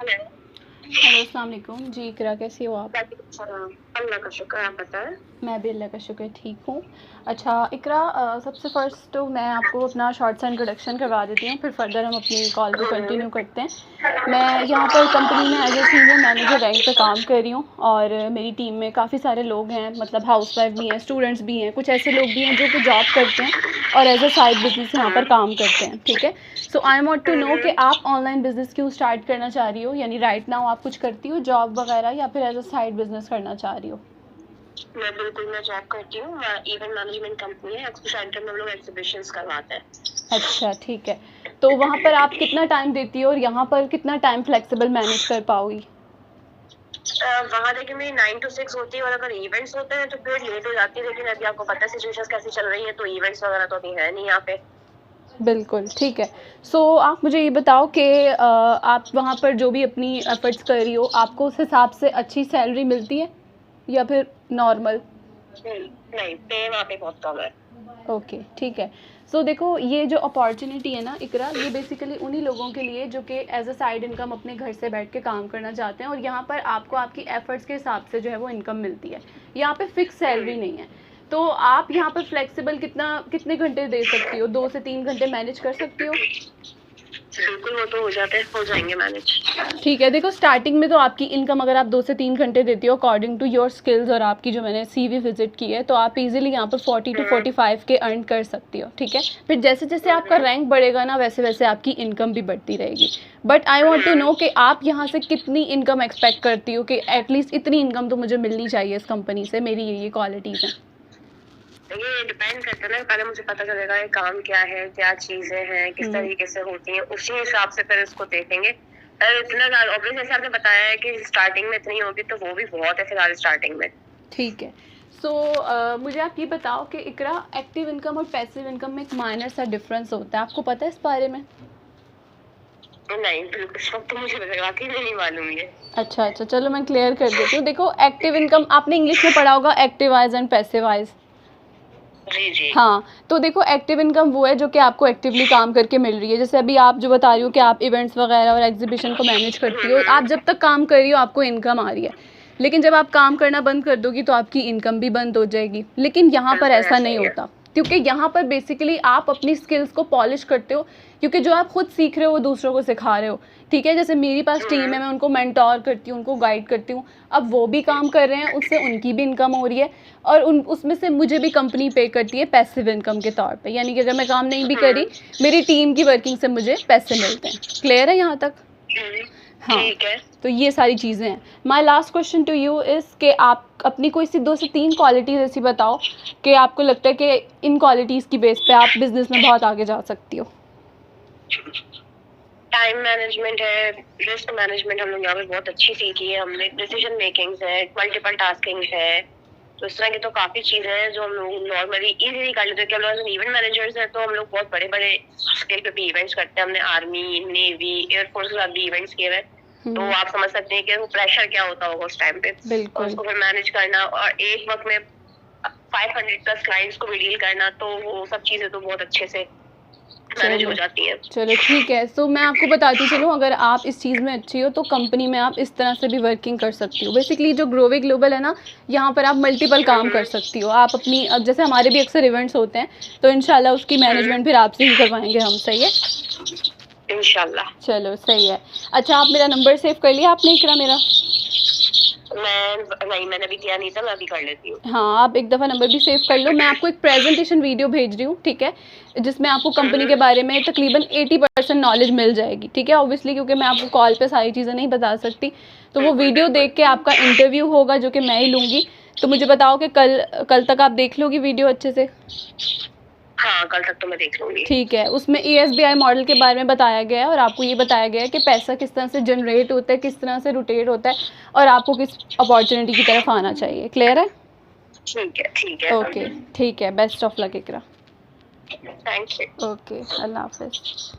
Hello. Hello, अस्सलाम वालेकुम जी। इकरा, कैसी हो आप? अल्लाह का शुक्र, आप बताएं। मैं भी अल्लाह का शुक्र ठीक हूँ। अच्छा इकरा, सबसे फ़र्स्ट तो मैं आपको अपना शॉर्ट सा इंट्रोडक्शन करवा देती हूँ, फिर फर्दर हम अपनी कॉल को कंटिन्यू करते हैं। मैं यहाँ पर कंपनी में as a senior manager rank पे काम कर रही हूँ और मेरी टीम में काफ़ी सारे लोग हैं, मतलब हाउसवाइफ भी हैं, स्टूडेंट्स भी हैं, कुछ ऐसे लोग भी हैं जो कि जॉब करते हैं और एज अ साइड बिजनेस यहाँ पर काम करते हैं। ठीक है, सो आई वांट टू नो कि आप ऑनलाइन बिजनेस क्यों स्टार्ट करना चाह रही हो, यानी राइट नाउ आप कुछ करती हो जॉब वगैरह या फिर एज अ साइड बिजनेस करना चाह रही हो? मैं जॉब करती हूँ। मैं इवेंट मैनेजमेंट कंपनी है, एक्सपो सेंटर में हम लोग एग्जीबिशंस करवाते हैं। अच्छा ठीक है, तो वहाँ पर आप कितना टाइम देती हो और यहाँ पर कितना टाइम फ्लेक्सिबल मैनेज कर पाओगी? वहाँ देखिए मेरी 9 to 6 होती है और अगर इवेंट्स होते हैं तो फिर लेट हो जाती है, लेकिन अभी आपको पता है सिचुएशन कैसी चल रही है, तो इवेंट्स वगैरह तो अभी है नहीं यहाँ पे। बिल्कुल ठीक है। सो आप मुझे ये बताओ कि आप वहाँ पर जो भी अपनी एफर्ट्स कर रही हो, आपको उस हिसाब से अच्छी सैलरी मिलती है या फिर नॉर्मल? नहीं, पे वहाँ पे बहुत कम है। ओके ठीक है। सो देखो, ये जो अपॉर्चुनिटी है ना इकरा, ये बेसिकली उन्हीं लोगों के लिए जो कि एज अ साइड इनकम अपने घर से बैठ के काम करना चाहते हैं और यहाँ पर आपको आपकी एफर्ट्स के हिसाब से जो है वो इनकम मिलती है। यहाँ पे फिक्स सैलरी नहीं है। तो आप यहाँ पर फ्लेक्सिबल कितने घंटे दे सकती हो? 2 से 3 घंटे मैनेज कर सकती हो? बिल्कुल, वो तो हो जाएंगे मैनेज। ठीक है, देखो स्टार्टिंग में तो आपकी इनकम अगर आप 2 से 3 घंटे देती हो अकॉर्डिंग टू योर स्किल्स और आपकी जो मैंने सीवी विजिट की है, तो आप इजीली यहाँ पर 40 to 45 के अर्न कर सकती हो। ठीक है, फिर जैसे जैसे आपका रैंक बढ़ेगा ना, वैसे वैसे आपकी इनकम भी बढ़ती रहेगी। But I want to know कि आप यहाँ से कितनी इनकम एक्सपेक्ट करती हो कि एटलीस्ट इतनी इनकम तो मुझे मिलनी चाहिए इस कंपनी से, मेरी ये क्वालिटीज़ हैं। ये डिपेंड करता है ना, पहले मुझे पता चलेगा ये काम क्या है, क्या चीजें हैं, किस तरीके से होती हैं, उसी हिसाब से फिर इसको देखेंगे। इतना ऑब्वियस जैसे आपने बताया है कि स्टार्टिंग में इतनी होगी, तो वो भी बहुत है फिलहाल स्टार्टिंग में। ठीक है। सो मुझे आप ये बताओ कि इकरा, एक्टिव इनकम और पैसिव इनकम में एक माइनर सा डिफरेंस होता है, आपको पता है इस बारे में? नहीं, बिल्कुल इस वक्त तो मुझे वाकई में नहीं मालूम ये। अच्छा, चलो मैं क्लियर कर देती हूँ। देखो, एक्टिव इनकम आपने इंग्लिश में पढ़ा होगा, active voice and passive voice. जी जी। हाँ, तो देखो एक्टिव इनकम वो है जो कि आपको एक्टिवली काम करके मिल रही है। जैसे अभी आप जो बता रही हो कि आप इवेंट्स वगैरह और एग्जीबिशन को मैनेज करती हो, आप जब तक काम कर रही हो आपको इनकम आ रही है, लेकिन जब आप काम करना बंद कर दोगी तो आपकी इनकम भी बंद हो जाएगी। लेकिन यहाँ पर ऐसा नहीं होता, क्योंकि यहाँ पर बेसिकली आप अपनी स्किल्स को पॉलिश करते हो, क्योंकि जो आप खुद सीख रहे हो वो दूसरों को सिखा रहे हो। ठीक है, जैसे मेरे पास टीम है, मैं उनको मेंटोर करती हूँ, उनको गाइड करती हूँ। अब वो भी काम कर रहे हैं, उससे उनकी भी इनकम हो रही है और उसमें से मुझे भी कंपनी पे करती है पैसिव इनकम के तौर पे, यानी कि अगर मैं काम नहीं भी करी, मेरी टीम की वर्किंग से मुझे पैसे मिलते हैं। क्लियर है यहाँ तक? हाँ, ठीक है। तो ये सारी चीज़ें हैं। My last question to you is कि आप अपनी कोई सी 2 से 3 क्वालिटीज़ ऐसी बताओ कि आपको लगता है कि इन क्वालिटीज़ की बेस पे आप बिजनेस में बहुत आगे जा सकती हो। टाइम मैनेजमेंट है, रिस्क मैनेजमेंट हम लोग यहाँ पे बहुत अच्छी सीखी है हमने, डिसीजन मेकिंग है, मल्टीपल टास्किंग है, तो इस तरह की तो काफी चीजें हैं जो हम लोग नॉर्मली इजीली कर लेते हैं। हम लोग इवेंट मैनेजर्स हैं तो हम लोग बहुत बड़े बड़े स्केल पे भी इवेंट्स करते हैं। हमने आर्मी, नेवी, एयरफोर्स के साथ भी इवेंट्स किए हैं, तो आप समझ सकते हैं कि वो प्रेशर क्या होता होगा उस टाइम पे, और उसको फिर मैनेज करना और एक वक्त में 500+ क्लाइंट्स को भी डील करना, तो वो सब चीजें तो बहुत अच्छे से मैनेज हो जाती है। चलो ठीक है। सो मैं आपको बताती चलूँ, अगर आप इस चीज़ में अच्छी हो तो कंपनी में आप इस तरह से भी वर्किंग कर सकती हो। बेसिकली जो ग्रोवे ग्लोबल है ना, यहाँ पर आप मल्टीपल काम कर सकती हो। आप अपनी, अब जैसे हमारे भी अक्सर इवेंट्स होते हैं, तो इंशाल्लाह उसकी मैनेजमेंट फिर आपसे ही करवाएंगे हम। सही है? इंशाल्लाह। चलो सही है। अच्छा, आप मेरा नंबर सेव कर लिया आपने इकरा मेरा? नहीं, मैंने अभी किया नहीं था, मैं अभी कर लेती हूँ। हाँ, आप एक दफ़ा नंबर भी सेव कर लो। मैं आपको एक प्रेजेंटेशन वीडियो भेज रही हूँ, ठीक है, जिसमें आपको कंपनी के बारे में तकरीबन 80% नॉलेज मिल जाएगी। ठीक है, ऑब्वियसली क्योंकि मैं आपको कॉल पे सारी चीज़ें नहीं बता सकती, तो वो वीडियो देख के आपका इंटरव्यू होगा जो कि मैं ही लूँगी। तो मुझे बताओ कि कल तक आप देख लोगी वीडियो अच्छे से? हाँ, कल तक तो मैं देख लूँगी। ठीक है, उसमें ESBI मॉडल के बारे में बताया गया है और आपको ये बताया गया है कि पैसा किस तरह से जनरेट होता है, किस तरह से रोटेट होता है और आपको किस अपॉर्चुनिटी की तरफ आना चाहिए। क्लियर है? ठीक है। ओके, ठीक है। Best of luck Iqra. Thank you. Okay, अल्लाह हाफिज़।